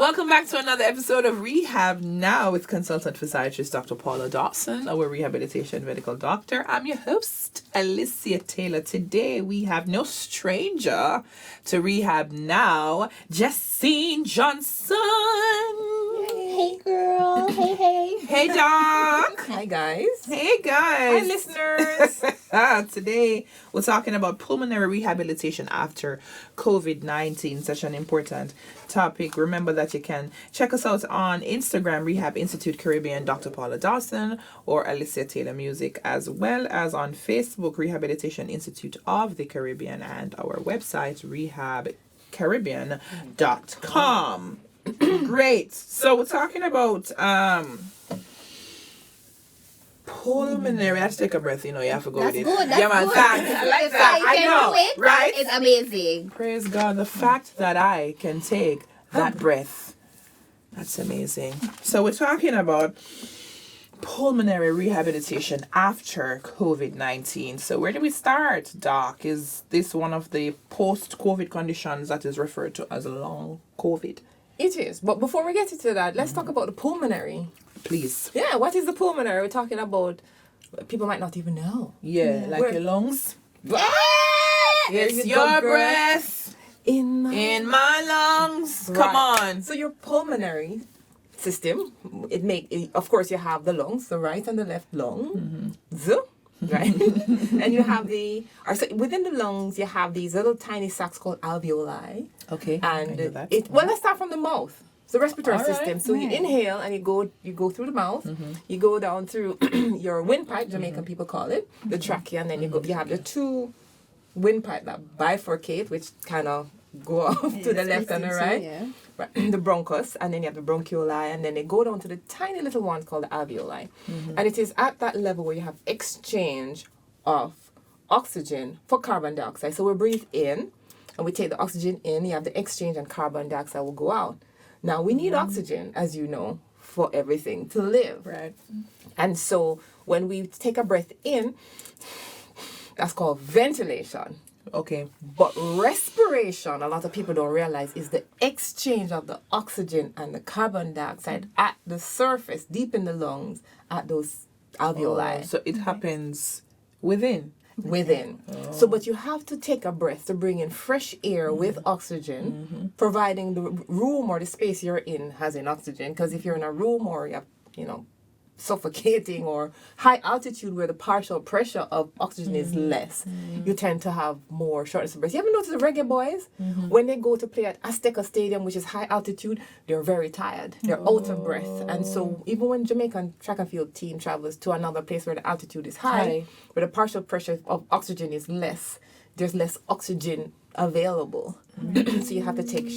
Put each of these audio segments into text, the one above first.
Welcome back to another episode of Rehab Now with consultant physiatrist Dr. Paula Dawson, our rehabilitation medical doctor. I'm your host, Alicia Taylor. Today we have no stranger to Rehab Now, Jacine Johnson. Hey girl. Hey. Hey doc. Hi guys. Hey guys. Hi listeners. Today we're talking about pulmonary rehabilitation after COVID-19, such an important topic. Remember that you can check us out on Instagram, Rehab Institute Caribbean, Dr. Paula Dawson, or Alicia Taylor Music, as well as on Facebook, Rehabilitation Institute of the Caribbean, and our website, rehabcaribbean.com. Great. So we're talking about pulmonary. I have to take a breath, you have to go That's with it. good. That's Yeah, man, good. thanks. I like that. I know, right? It's amazing. Praise God. The fact that I can take that breath, that's amazing. So we're talking about pulmonary rehabilitation after COVID-19. So where do we start, Doc? Is this one of the post-COVID conditions that is referred to as long COVID? It is. But before we get into that, let's talk about the pulmonary. Please. Yeah, what is the pulmonary? We're talking about, people might not even know. Yeah, like your lungs. It's your breath in my lungs. Right. Come on. So your pulmonary system, of course you have the lungs, the right and the left lung. Right? And you have within the lungs you have these little tiny sacs called alveoli. Okay. And let's start from the mouth. It's the respiratory system. So you Right. inhale and you go through the mouth. You go down through your windpipe, Jamaican people call it, the trachea, and then you have the two windpipe that bifurcate, which kind of go off to the left and the right. Yeah. Right. The bronchus, and then you have the bronchioli, and then they go down to the tiny little ones called the alveoli. And it is at that level where you have exchange of oxygen for carbon dioxide. So we breathe in, and we take the oxygen in, you have the exchange, and carbon dioxide will go out. Now, we need oxygen, as you know, for everything to live. Right. And so when we take a breath in, that's called ventilation. Okay. But respiration, a lot of people don't realize, is the exchange of the oxygen and the carbon dioxide at the surface, deep in the lungs, at those alveoli. So it happens within. So, but you have to take a breath to bring in fresh air with oxygen, providing the room or the space you're in has in oxygen. Because if you're in a room or you have, suffocating or high altitude where the partial pressure of oxygen is less, you tend to have more shortness of breath. You ever notice the reggae boys, when they go to play at Azteca Stadium, which is high altitude, they're very tired. They're out of breath. And so even when Jamaican track and field team travels to another place where the altitude is high, where the partial pressure of oxygen is less, there's less oxygen available. So you have to take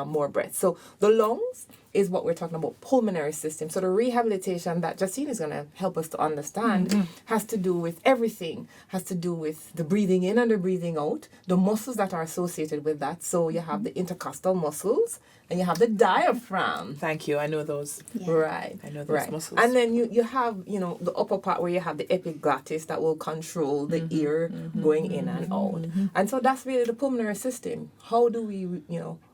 more breath. So the lungs is what we're talking about, pulmonary system. So the rehabilitation that Jacine is going to help us to understand has to do with everything, has to do with the breathing in and the breathing out, the muscles that are associated with that. So you have the intercostal muscles and you have the diaphragm. Thank you. I know those. Yeah. Right. I know those muscles. And then you have, the upper part where you have the epiglottis that will control the ear going in and out. And so that's really the pulmonary system. How do we,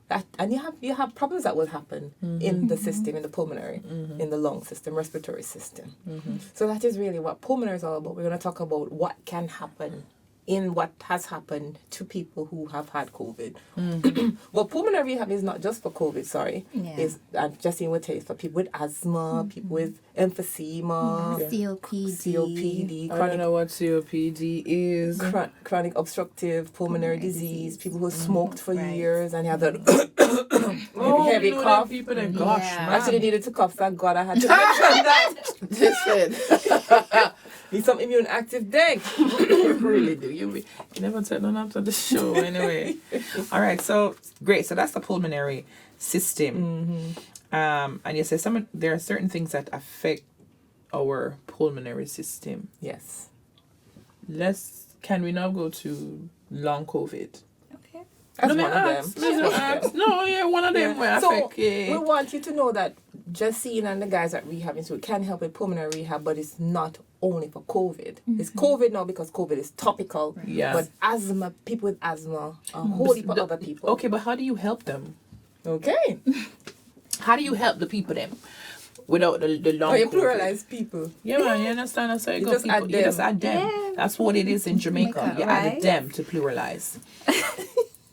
that, and you have problems that will happen in the system, in the pulmonary, in the lung system, respiratory system. So that is really what pulmonary is all about. We're going to talk about what can happen in what has happened to people who have had COVID. Well, pulmonary rehab is not just for COVID, Jacine would tell you, for people with asthma, people with emphysema, COPD. I don't know what COPD is. Chronic obstructive pulmonary disease, people who smoked for years and have that heavy cough. People that gosh, man. I actually needed to cough, thank God I had to mention that. Listen. Need some immune active thing. You really do. You never turn on up to the show anyway. All right, so great. So that's the pulmonary system. And you say there are certain things that affect our pulmonary system. Yes. Can we now go to long COVID? Okay. That's one of them. One of them will affect. We want you to know that Jacine and the guys at Rehab Institute can help with pulmonary rehab, but it's not only for COVID. It's COVID now because COVID is topical. Yeah. But asthma, people with asthma, a whole heap of other people. Okay, but how do you help them? Okay. How do you help the people then? Without the long. Oh, you COVID? pluralize people. Yeah, man, you understand? That's how you go. just People, add you just them. add them. Yeah. That's what it is in Jamaica. Jamaica, You added right? them to pluralize.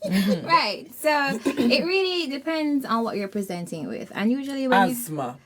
Right. So it really depends on what you're presenting with, and usually when Asthma.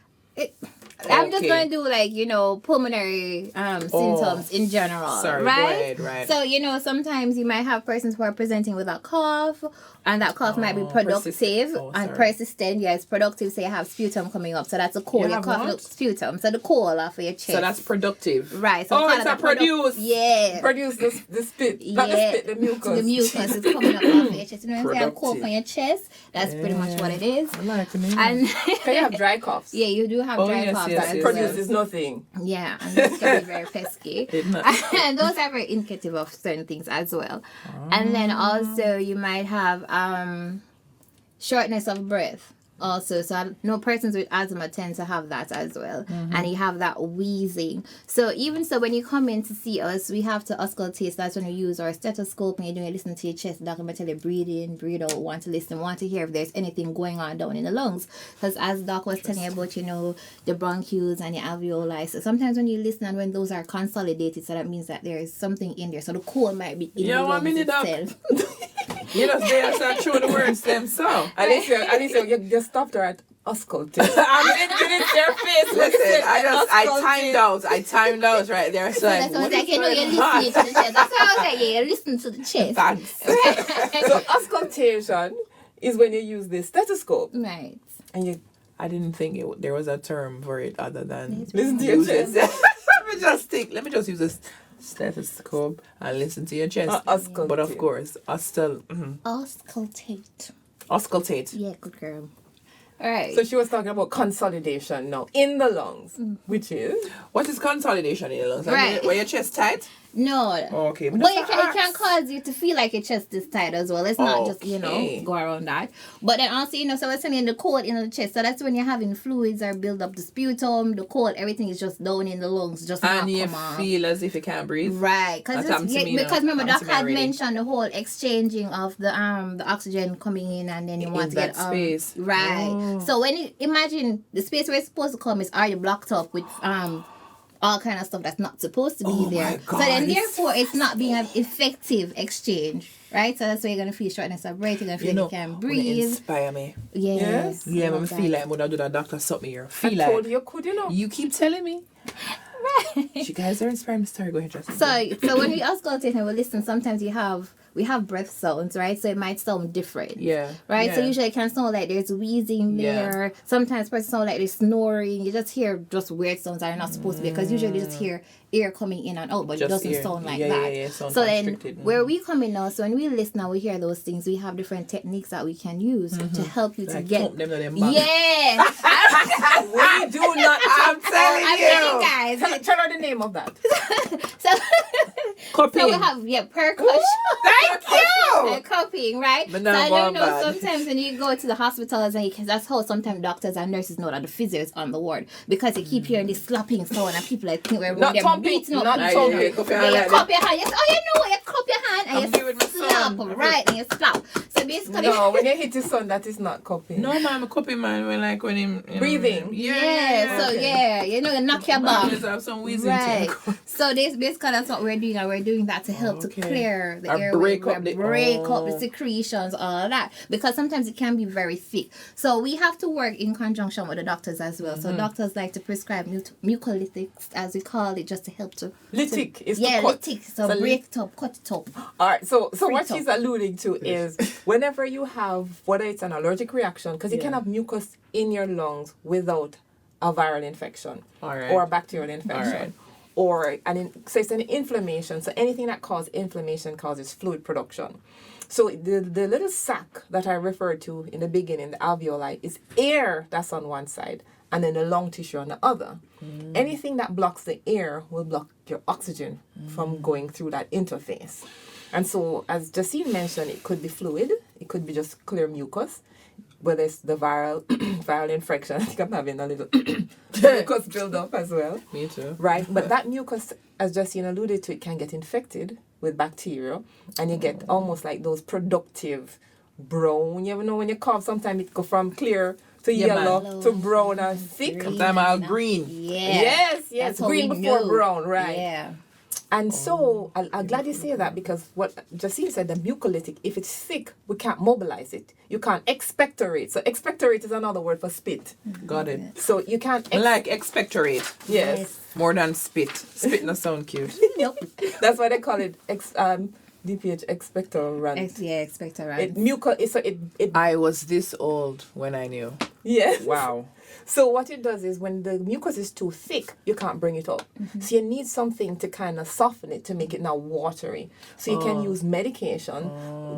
I'm just Okay. going to do like, pulmonary symptoms in general. Sorry, right? go ahead, right. So, sometimes you might have persons who are presenting with a cough, and that cough might be productive and persistent. Yeah, it's productive. So you have sputum coming up. So that's a cold. You You're have coughing what? up sputum. So the cold off of your chest. So that's productive. right. So Oh, call it's it a produce. Yeah. Produce the spit. Not the Yeah. spit, the mucus. The mucus is coming up off your chest. You know, when you have a cough Productive. on your chest, that's pretty much what it is. I like it. And Can you have dry coughs? yeah, you do have Oh, dry yes, coughs yes, as yes, well. Produces nothing. Yeah, and those can be very pesky. Isn't it? And those are very indicative of certain things as well. And then also you might have shortness of breath. Also, so I know persons with asthma tend to have that as well, and you have that wheezing. So even so, when you come in to see us, we have to auscultate. That's when you use our stethoscope and you listen to your chest. Doctor will tell you breathe in, breathe out. Want to listen, want to hear if there's anything going on down in the lungs. Because as Doc was telling you about, the bronchioles and your alveoli. So sometimes when you listen and when those are consolidated, so that means that there is something in there. So the cold might be in the lungs 1 minute, Doc. itself. You know, they are start throwing the words them so. At least you stopped her at auscultate. I didn't their face. Listen, I timed out right there. So That's what I was like, you're listening to the chest. That's what I was like, you're listening to the chest. Thanks. So auscultation is when you use the stethoscope Right. and you I didn't think there was a term for it other than listen to your use chest. it. Let me just use a stethoscope and listen to your chest. Auscultate. But of course, Auscultate. auscultate. Yeah, good girl. All right. So she was talking about consolidation now in the lungs, which is What is consolidation in the lungs? Right. Were your chest tight? no. Okay. But it can cause you to feel like your chest is tight as well. It's not just, Okay. go around that. But then also, so it's in the cold in the chest. So that's when you're having fluids or build up the sputum, the cold, everything is just down in the lungs, just not And you come out. feel as if you can't breathe. Right, That happened to me, because remember Happened to Doc me had already. mentioned the whole exchanging of the oxygen coming in and then you want In to that get space. right. Oh. So when you imagine the space where it's supposed to come is already blocked up with all kind of stuff that's not supposed to be Oh there. my So God, then it's therefore it's not being an effective exchange. Right? So that's why you're gonna feel shortness of breath, you're gonna feel you can't When it breathe. inspire me. Yes. Yeah, I when I love feel that. like when I do that doctor something here. I Feel told like you could, you keep telling me. You guys are inspiring me. Sorry, go ahead, Jacine. So when we auscultate and we listen, sometimes we have breath sounds, right? So it might sound different. Yeah. Right? So yeah. usually it can sound like there's wheezing Yeah. there. Sometimes person sound like they're snoring. You just hear just weird sounds that are not supposed to be, because usually you just hear air coming in and out, but it Just doesn't ear. sound like Yeah, that. yeah, yeah, sound so then constricted. where we come in now, so when we listen and we hear those things, we have different techniques that we can use to help you to Like, get thump them to them back. yeah. we do not. I'm telling I'm you. telling you guys. Tell her the name of that. So, Cupping. so we have percussion. Thank you. And copying, right? But So not I going don't know, bad. sometimes when you go to the hospitals, and that's how sometimes doctors and nurses know that the physio is on the ward, because you keep hearing this slapping sound and people like think we're Not they're thumping, beating up not people. thumping. Cup your Yeah, hand you like cup that. your hand. You cup your hand I'm and doing you my slap, son. right? And you slap. So basically, No, when you hit your son, that is not copying. No, man, I'm a cupping man when him Breathing. yeah. So okay. you knock your Man, back. just have some wheezing Right. thing. So this basically that's what we're doing, and we're doing that to help to Okay. clear the Or airway, break up the- break up the oh. secretions, all of that, because sometimes it can be very thick. So we have to work in conjunction with the doctors as well. So doctors like to prescribe mucolytics, as we call it, just to help to Lytic is yeah, to cut. lytic. So So break it up, cut it up. All right, so what Free she's alluding to is whenever you have, whether it's an allergic reaction, because you can Yeah. have mucus in your lungs without a viral infection All right. or a bacterial infection. right. Or so it's an inflammation. So anything that causes inflammation causes fluid production. So the little sac that I referred to in the beginning, the alveoli, is air that's on one side and then the lung tissue on the other. Anything that blocks the air will block your oxygen from going through that interface. And so, as Jacine mentioned, it could be fluid, it could be just clear mucus, whether it's the viral infection. I think I'm having a little mucus build-up as well. Me too. Right, but that mucus, as Jacine alluded to, it can get infected with bacteria, and you get almost like those productive brown. You ever know when you cough, sometimes it go from clear to to Yeah, man. yellow to brown and thick. Sometimes I'll green. Yeah. Yes, That's how green we before know. brown, right? Yeah. And so, I'm glad you say that, because what Jacine said, the mucolytic, if it's thick, we can't mobilize it. You can't expectorate. So expectorate is another word for spit. Got it. So you can't... Like expectorate. Yes. More than spit. Spit no sound cute. Nope. That's why they call it DPH expectorant. Expectorant. It I was this old when I knew. yes. Wow. So what it does is, when the mucus is too thick, you can't bring it up. So you need something to kind of soften it to make it now watery. So you can use medication.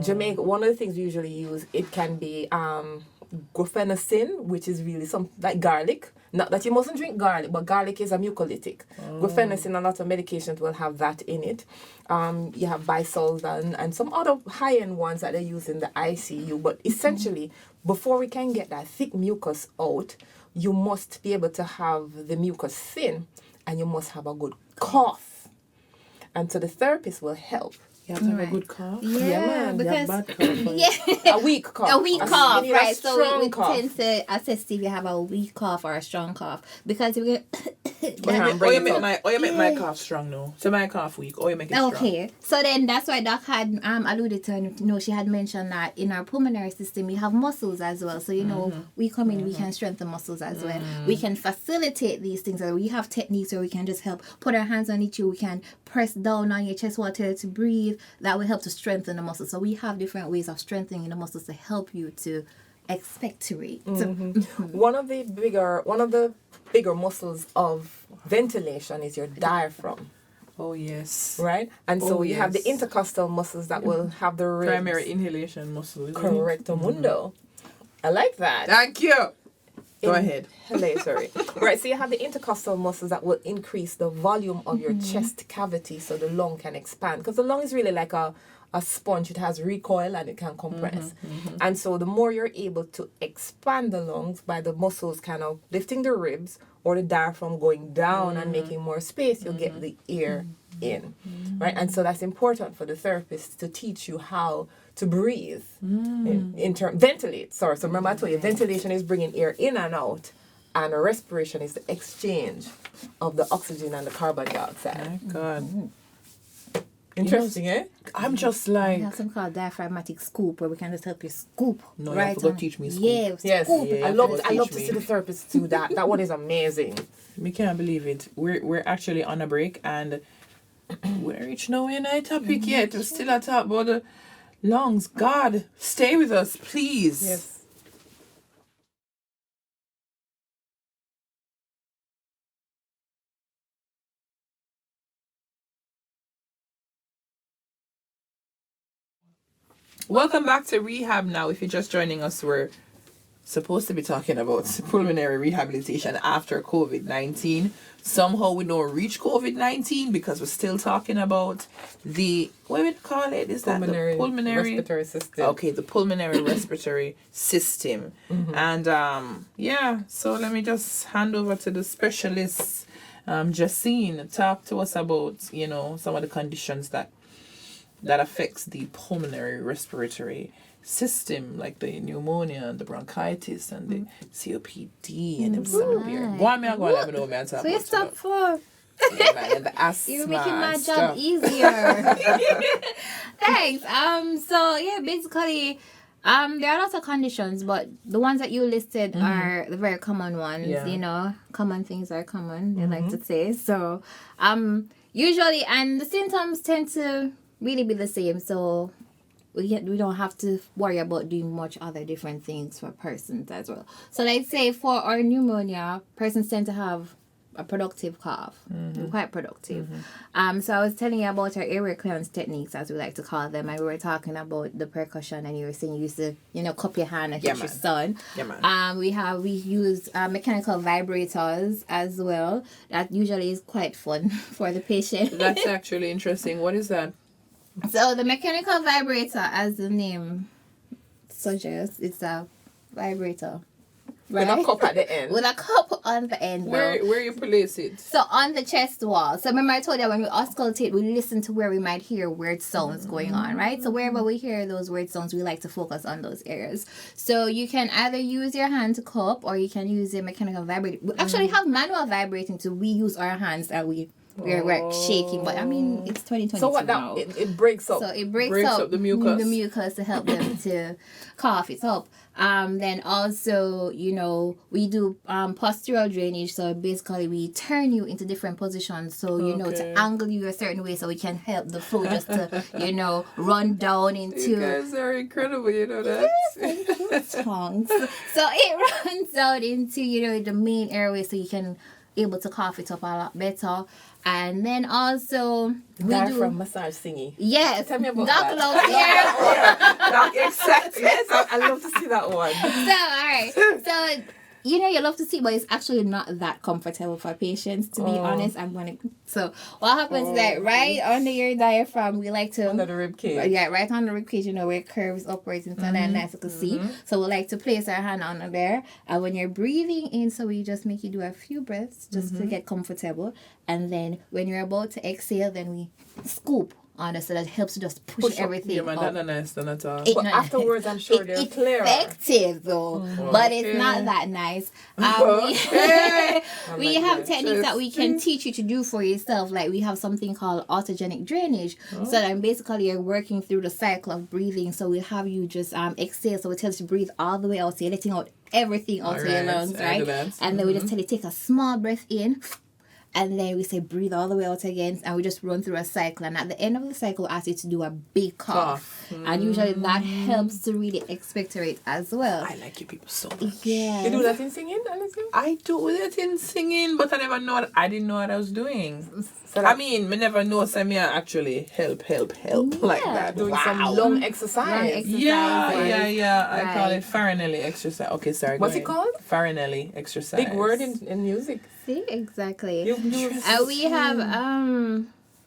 Jamaica, one of the things we usually use, it can be guaifenesin, which is really like garlic. Not that you mustn't drink garlic, but garlic is a mucolytic. Guaifenesin, a lot of medications will have that in it. You have bisulfan and some other high-end ones that they use in the ICU. But essentially, before we can get that thick mucus out, you must be able to have the mucus thin, and you must have a good cough. And so the therapist will help. You have to have a good cough? Yeah, man, You have because bad cough, but- yeah, A weak cough. a weak cough, you need a right? So strong we cough. tend to assess if you have a weak cough or a strong cough, because if you You make my cough strong now. So my cough weak. Or you make it strong. okay, so then that's why Doc had alluded to. She had mentioned that in our pulmonary system we have muscles as well. So we come in, we can strengthen muscles as well. We can facilitate these things. Or we have techniques where we can just help put our hands on each. We can press down on your chest wall to breathe. That will help to strengthen the muscles. So we have different ways of strengthening the muscles to help you to expectorate. One of the bigger muscles of ventilation is your diaphragm, Oh, yes. right? And so Oh, you have the yes. intercostal muscles that will have the ribs. Primary inhalation muscle. Isn't it? Correcto mundo. I like that. Thank you. Go ahead. Hello, sorry. Right, so you have the intercostal muscles that will increase the volume of your chest cavity so the lung can expand. Because the lung is really like a sponge. It has recoil and it can compress. And so the more you're able to expand the lungs by the muscles kind of lifting the ribs or the diaphragm going down and making more space, you'll get the air in. Right? And so that's important for the therapist to teach you how to breathe, ventilate. Sorry, so remember I told you, ventilation is bringing air in and out, and respiration is the exchange of the oxygen and the carbon dioxide. My God. Interesting, eh? I'm just We like... have something called diaphragmatic scoop, where we can just help you scoop. No, you right have to go on. teach me scoop. Yeah, Yes, scoop. Yeah, I love teach to me. see the therapists do that. That one is amazing. Me can't believe it. We're actually on a break and we're reaching no in a topic yet. We're still at top about the lungs. God, stay with us, please. Yes. Welcome back to Rehab now. If you're just joining us, we're supposed to be talking about pulmonary rehabilitation after COVID-19. Somehow we don't reach COVID-19 because we're still talking about the, what do we call it? Is that the pulmonary respiratory system. Okay, the pulmonary respiratory system. And so let me just hand over to the specialist, Jacine. Talk to us about, some of the conditions that affects the pulmonary respiratory system, like the pneumonia and the bronchitis and the COPD and them some beer. Go on, let me know, man. So you stop for. Yeah, man, and the asthma. You're making my and job stuff. easier. Thanks. So yeah, basically, there are lots of conditions, but the ones that you listed are the very common ones. Yeah. Common things are common. They like to say. So, usually, and the symptoms tend to really be the same. So we don't have to worry about doing much other different things for persons as well. So let's say for our pneumonia, persons tend to have a productive cough, quite productive. So I was telling you about our airway clearance techniques, as we like to call them, and we were talking about the percussion, and you were saying you used to, cup your hand and hit your son. Yeah, man. We use mechanical vibrators as well. That usually is quite fun for the patient. That's actually interesting. What is that? So the mechanical vibrator, as the name suggests, it's a vibrator. With a cup at the end. With a cup on the end. Where you place it? So on the chest wall. So remember I told you when we auscultate, we listen to where we might hear weird sounds going on, right? So wherever we hear those weird sounds, we like to focus on those areas. So you can either use your hand to cup or you can use a mechanical vibrating. We actually have manual vibrating too. We use our hands and we're shaking, but I mean it's 2022 so what now. It breaks up. So it breaks up the mucus. The mucus to help them to cough it up. Then also, we do postural drainage. So basically, we turn you into different positions. So to angle you a certain way, so we can help the flow just to run down into. You guys are incredible. You know that. Yes, tongues. So it runs down into the main airway, so you can able to cough it up a lot better. And then also we do from massage thingy. Yes, Tell me about Doc that. loves hair. Exactly. Yes, I love to see that one. So all right, so you love to see, but it's actually not that comfortable for patients. To be honest, So what happens is that right under your diaphragm, we like to under the rib cage. Yeah, right on the rib cage. Where it curves upwards into that nice little C. So we like to place our hand under there, and when you're breathing in, so we just make you do a few breaths just to get comfortable, and then when you're about to exhale, then we scoop on it, so that helps to just push everything Yeah, man, up. that's nice then at all. But afterwards, I'm sure they're It's clearer. effective though, but it's not that nice. We have techniques that we can teach you to do for yourself. Like we have something called autogenic drainage. So then basically you're working through the cycle of breathing. So we have you just exhale. So it tells you to breathe all the way out. So you're letting out everything out of your lungs, right? And then we just tell you take a small breath in. And then we say breathe all the way out again, and we just run through a cycle. And at the end of the cycle, we ask you to do a big cough. And usually that helps to really expectorate as well. I like you people so much. Yeah. You do that in singing, honestly? I do it in singing, but I didn't know what I was doing. So I mean, me never know me actually help like that. doing some lung exercise. Yeah. I call Right. it Farinelli exercise. Okay, sorry. What's it called? Farinelli exercise. Big word in music. See, exactly. You And we have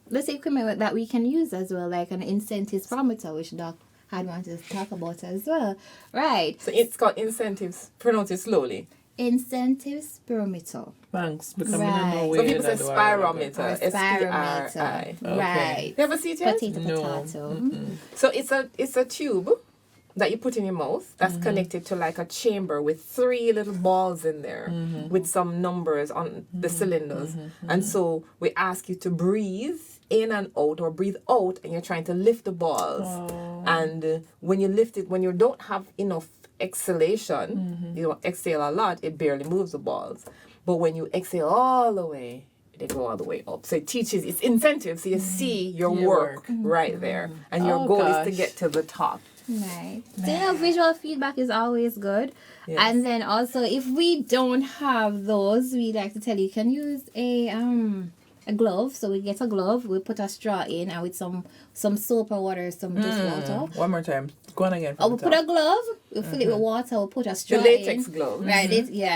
this equipment that we can use as well, like an incentive spirometer, which Doc had wanted to talk about as well. Right. So it's called incentives. Pronounce it slowly. Incentive spirometer. Thanks. Because Right. I don't know Some where people say that spirometer. Or SPRI. spirometer. Okay. Right. You ever see it yet? Potato. So it's a tube that you put in your mouth that's connected to like a chamber with 3 little balls in there with some numbers on the cylinders. And so we ask you to breathe in and out, or breathe out, and you're trying to lift the balls. And when you lift it, when you don't have enough exhalation, you don't exhale a lot, it barely moves the balls. But when you exhale all the way, they go all the way up. So it teaches, it's incentive. So you see your work right there. And your goal is to get to the top. Right. So visual feedback is always good. Yes. And then also if we don't have those, we like to tell you can use a glove. So we get a glove, we put a straw in, and with some soap or water, some dishwater. One more time. Go on again. Or we put a glove, we fill it with water, we put a straw The latex in. glove. Right,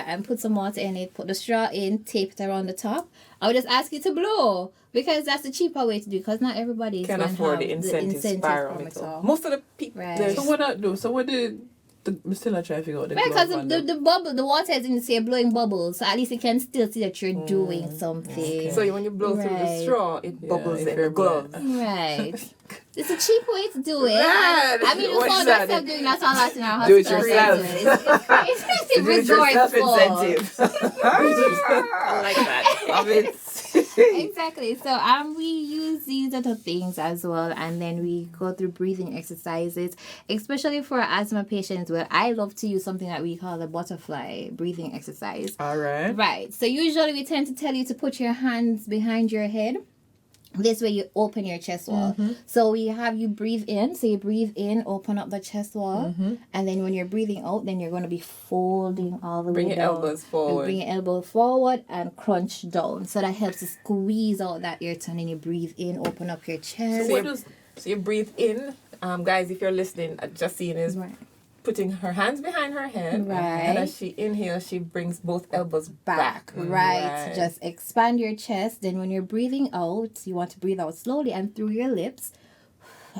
and put some water in it, put the straw in, tape it around the top. I would just ask you to blow, because that's the cheaper way to do it, because not everybody Can afford the incentive spirometer. Most of the people. Right. So what I do? So what did I'm still not trying to figure out the Right, glove because one the bubble, the water is in the say blowing bubbles, so at least you can still see that you're doing something. So when you blow through the Right. straw, it bubbles if in you're the glove. Right. It's a cheap way to do it. Right. I mean, What we found is that? ourselves doing that a lot in our Do it hospital. yourself. It's expensive resourceful. I like that. Love it. Exactly. So we use these little things as well, and then we go through breathing exercises, especially for asthma patients. Well, I love to use something that we call the butterfly breathing exercise. All right. Right. So usually we tend to tell you to put your hands behind your head. This way you open your chest wall. So we have you breathe in. So you breathe in, open up the chest wall. And then when you're breathing out, then you're going to be folding all the Bring way your down. elbows forward. Bring your elbow forward and crunch down. So that helps to squeeze out that air tongue. And you breathe in, open up your chest. So you breathe in. Guys, if you're listening, Jacine is Right. putting her hands behind her head. Right. And as she inhales, she brings both elbows back. Right. Just expand your chest. Then when you're breathing out, you want to breathe out slowly and through your lips.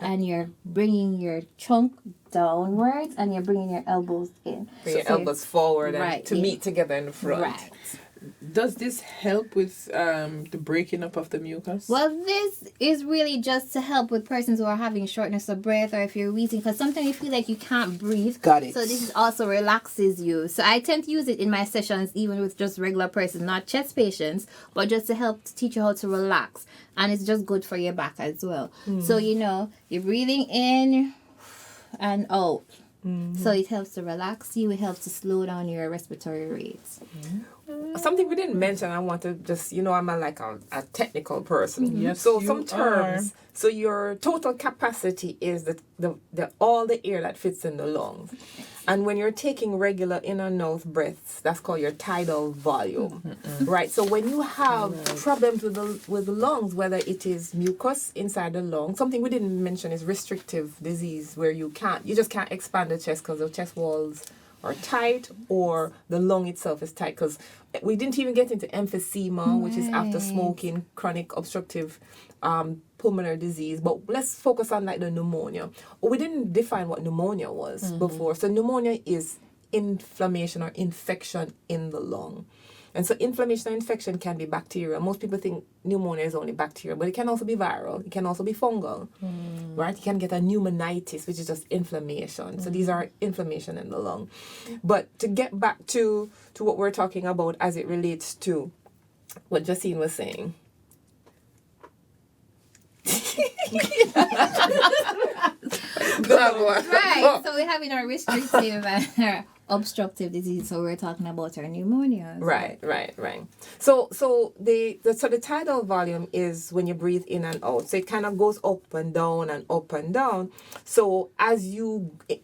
And you're bringing your trunk downwards, and you're bringing your elbows in. Bring your elbows forward and right, to meet together in the front. Right. Does this help with the breaking up of the mucus? Well, this is really just to help with persons who are having shortness of breath, or if you're wheezing, because sometimes you feel like you can't breathe. Got it. So this is also relaxes you. So I tend to use it in my sessions, even with just regular persons, not chest patients, but just to help to teach you how to relax. And it's just good for your back as well. So, you're breathing in and out. So it helps to relax you. It helps to slow down your respiratory rates. Something we didn't mention, I want to just, I'm a technical person. Yes, So you some terms, so your total capacity is the all the air that fits in the lungs. And when you're taking regular in and out breaths, that's called your tidal volume, right? So when you have problems with the lungs, whether it is mucus inside the lung, something we didn't mention is restrictive disease, where you just can't expand the chest because the chest walls are tight, or the lung itself is tight, because we didn't even get into emphysema, which is after smoking, chronic obstructive pulmonary disease. But let's focus on the pneumonia. We didn't define what pneumonia was before. So pneumonia is inflammation or infection in the lung. And so inflammation or infection can be bacterial. Most people think pneumonia is only bacterial, but it can also be viral. It can also be fungal, right? You can get a pneumonitis, which is just inflammation. So these are inflammation in the lung. But to get back to what we're talking about as it relates to what Jacine was saying. Right. So we're having our restrictive and obstructive disease. So we're talking about our pneumonia. Right. So the tidal volume is when you breathe in and out. So it kind of goes up and down and up and down. So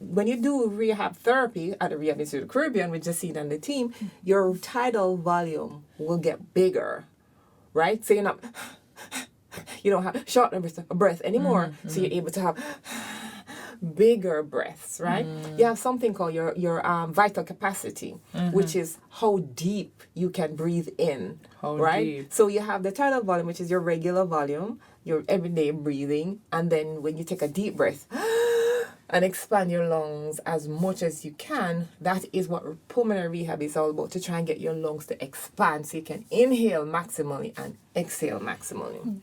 when you do rehab therapy at the Rehab Institute of the Caribbean with Jacine and the team, your tidal volume will get bigger, right? So you don't have shortness of breath anymore. So you're able to have bigger breaths, right? You have something called your vital capacity, which is how deep you can breathe in, right? Deep. So you have the tidal volume, which is your regular volume, your everyday breathing, and then when you take a deep breath and expand your lungs as much as you can, that is what pulmonary rehab is all about, to try and get your lungs to expand so you can inhale maximally and exhale maximally.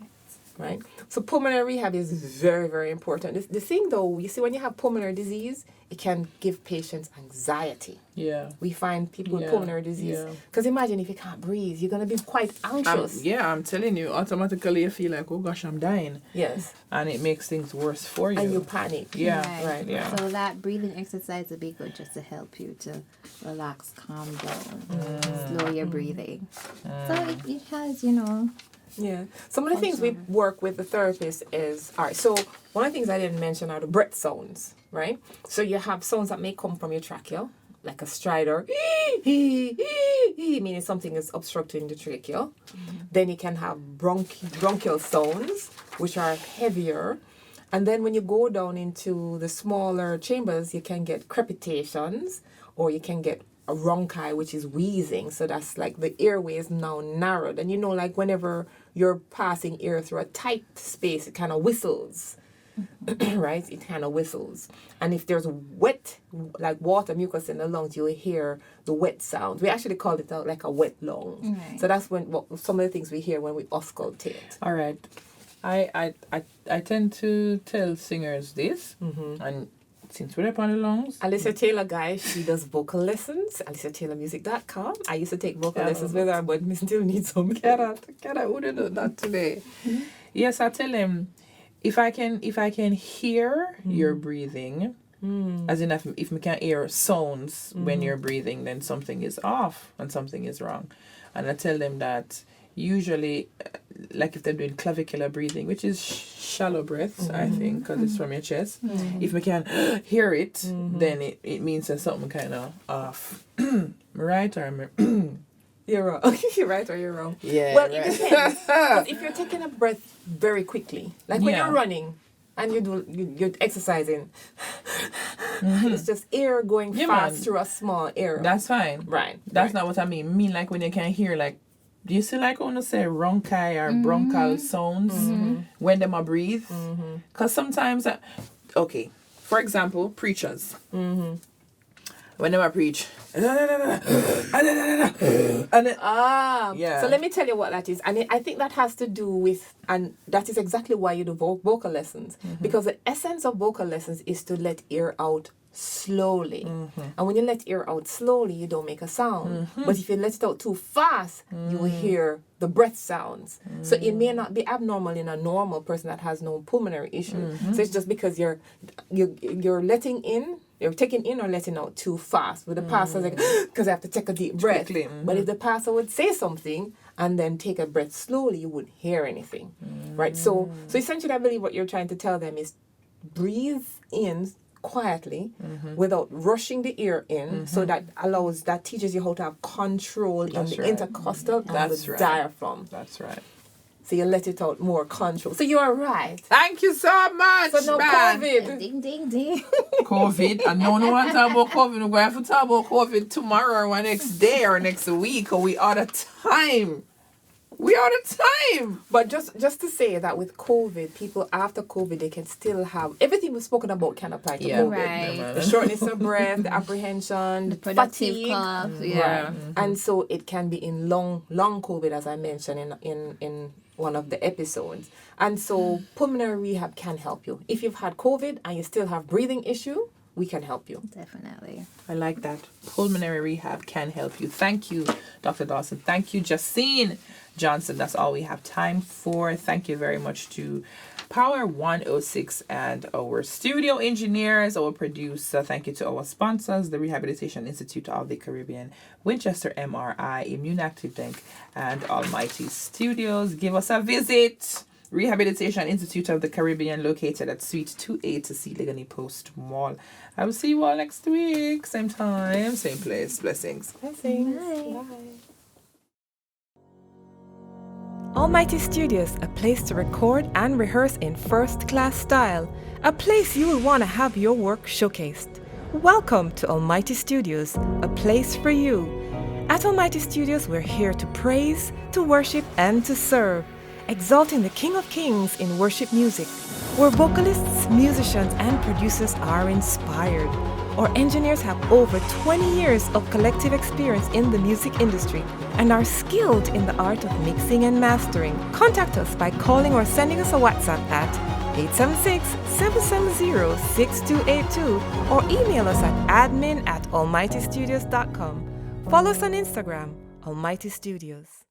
Right? So pulmonary rehab is very, very important. The thing though, you see, when you have pulmonary disease, it can give patients anxiety. Yeah. We find people with pulmonary disease. Because imagine if you can't breathe, you're going to be quite anxious. I'm telling you, automatically you feel like, oh gosh, I'm dying. Yes. And it makes things worse for you. And you panic. Yeah. Right. Yeah. So that breathing exercise would be good just to help you to relax, calm down, slow your breathing. So it has, Yeah. Some of the things we work with the therapist is, all right, so one of the things I didn't mention are the breath sounds, right? So you have sounds that may come from your trachea, like a stridor, meaning something is obstructing the trachea. Then you can have bronchial sounds, which are heavier. And then when you go down into the smaller chambers, you can get crepitations, or you can get a rhonchi, which is wheezing. So that's like the airway is now narrowed. And like whenever you're passing air through a tight space, it kind of whistles. Right? It kind of whistles. And if there's wet, like water mucus in the lungs, you'll hear the wet sound. We actually call it like a wet lung. Right. So that's some of the things we hear when we auscultate. All right. I tend to tell singers this, and since we're up on the lungs. Alicia Taylor, guys, she does vocal lessons. AliciaTaylorMusic.com. I used to take vocal lessons with her, but we still need some. Get out, wouldn't do that today. Yes, I tell him, if I can hear your breathing, as in if we can hear sounds when you're breathing, then something is off and something is wrong. And I tell them that usually, like if they're doing clavicular breathing, which is shallow breaths, I think, because it's from your chest. If we can hear it, then it means there's something kind of off. Right? Or you're wrong. You're right or you're wrong. Yeah. Well, right. it depends. 'Cause if you're taking a breath very quickly, like when you're running and you're exercising, it's just air going fast through a small area. That's fine. Right. That's not what I mean. I mean, like when you can hear, like, do you see like when you say rhonchi or bronchial sounds when them a breathe? Because sometimes, okay, For example, preachers. Whenever I preach, and then, yeah. So let me tell you what that is. And I think that has to do with, and that is exactly why you do vocal lessons. Because the essence of vocal lessons is to let air out slowly. And when you let air out slowly, you don't make a sound. But if you let it out too fast, you will hear the breath sounds. So it may not be abnormal in a normal person that has no pulmonary issue. So it's just because you're letting in, you're taking in or letting out too fast. With the pastor, like, because I have to take a deep breath. Quickly. But if the pastor would say something and then take a breath slowly, you wouldn't hear anything, right? So essentially, I believe what you're trying to tell them is breathe in quietly without rushing the air in, so that teaches you how to have control in the intercostal and the diaphragm. That's right. So you let it out more control. So you are right. Thank you so much, So no man. COVID. Ding, ding, ding. COVID. I know no one talk about COVID. We're going to have to talk about COVID tomorrow or next day or next week, or we out of time. We out of time. But just to say that with COVID, people after COVID, they can still have everything we've spoken about can apply to COVID. Right. The shortness of breath, the apprehension, the Productive fatigue. cough. Yeah. Right. And so it can be in long COVID, as I mentioned in one of the episodes. And so pulmonary rehab can help you. If you've had COVID and you still have breathing issue, we can help you. Definitely. I like that. Pulmonary rehab can help you. Thank you, Dr. Dawson. Thank you, Jacine Johnson. That's all we have time for. Thank you very much to Power 106 and our studio engineers, our producer. Thank you to our sponsors, the Rehabilitation Institute of the Caribbean, Winchester MRI, Immune Active Link, and Almighty Studios. Give us a visit. Rehabilitation Institute of the Caribbean, located at Suite 2A to see Legany Post Mall. I will see you all next week. Same time, same place. Blessings. Blessings. Bye. Bye. Almighty Studios, a place to record and rehearse in first-class style, a place you will want to have your work showcased. Welcome to Almighty Studios, a place for you. At Almighty Studios, we're here to praise, to worship, and to serve, exalting the King of Kings in worship music, where vocalists, musicians, and producers are inspired. Our engineers have over 20 years of collective experience in the music industry and are skilled in the art of mixing and mastering. Contact us by calling or sending us a WhatsApp at 876-770-6282 or email us at admin@almightystudios.com. Follow us on Instagram, Almighty Studios.